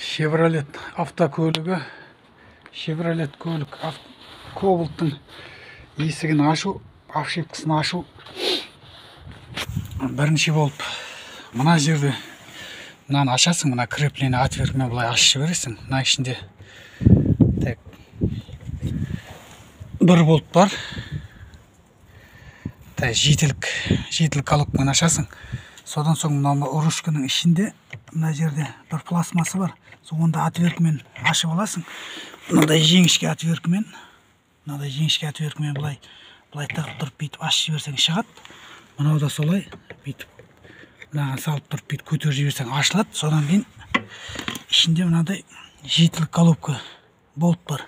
Chevrolet автокөлігі, Chevrolet көлік Коблттың есігін ашу, обшивкасын ашу бірінші болып мына жерде мынаны ашасың, мына крепление отверткамен былай ашып жібересің. Мына ішінде так бір болт бар. Так жетілік колодкамен ашасың. Содан соң мына ручканың ішінде мына жерде бір пластмасы бар. Сонда отверткамен ашып аласың. Мынандай жеңішке отверткамен, былай тығып тұрып бүйтіп ашып жіберсең шығады. Мынау да солай бүйтіп мынаған салып тұрып бүйтіп көтеріп жіберсең ашылады. Содан кейін ішінде мынандай жетілік колодка болт бар.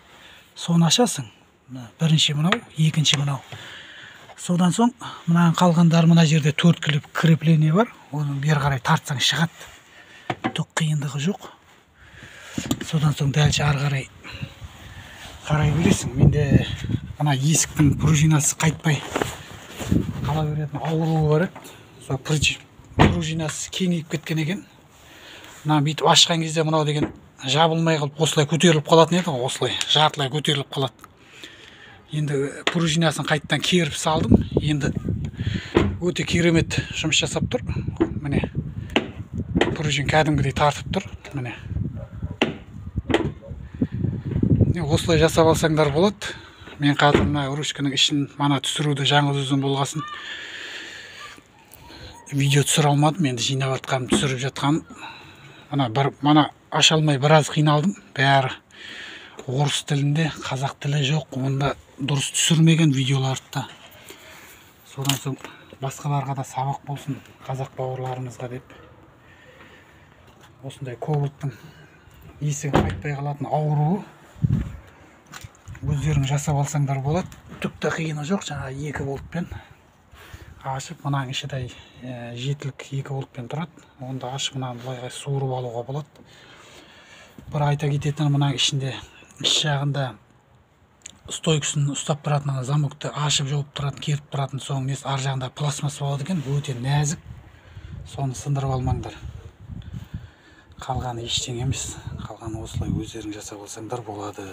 Соны ашасың. Бірінші мынау, екінші мынау. Содан соң мынаған қалғандар мына жерде 4 крепление бар. Оны бері қарай тартсаң шығады. Түк қиындығы жоқ. Содан соң дәлше ары қарай бересің. Менде ана есіктің пружинасы қайтпай қала беретін ауруы бар еді. Сол пружинасы кеңейіп кеткен екен. Мына бүйтіп ашқан кезде мынау деген жабылмай қалып осылай көтеріліп қалатын еді ғой, осылай жартылай көтеріліп қалады. Енді пружинасын қайттан керіп салдым. Енді өте керемет жұмыс жасап тұр. Міне пружин кәдімгідей тартып тұр. Міне осылай жасап алсаңдар болады. Мен қазір мына ручканың ішін мана түсіруді жаңа үзін болғасын видео түсіре алмадым. Енді жинап жатқаным, түсіріп жатқаным. Мана аша алмай біраз қиналдым. Бәрі орыс тілінде, қазақ тілі жоқ. Онда дұрыс түсірмеген видеоларды. Содан соң басқаларға да сабақ болсын, қазақ бауырларымызға деп. Осындай Коблттың есігін қайтпай қалатын ауруы өздерің жасап алсаңдар болады. Түк те қиыны жоқ. Жаңа 2 болтпен ашып, мынаның іші де жетілік 2 болтпен тұрады. Онда ашып мынаны былай суырып алуға болады. Бір айта кететін, мынаның ішінде іш жағында стойкасын ұстап тұратын, замокты ашып жауып тұратын, керіп тұратын соң емес, ар жағында пластмасса болады екен. Өте нәзік. Соны сындырып алмаңдар. Қалғаны ештеңе емес. Қалғаны осылай өздерің жасап алсаңдар болады.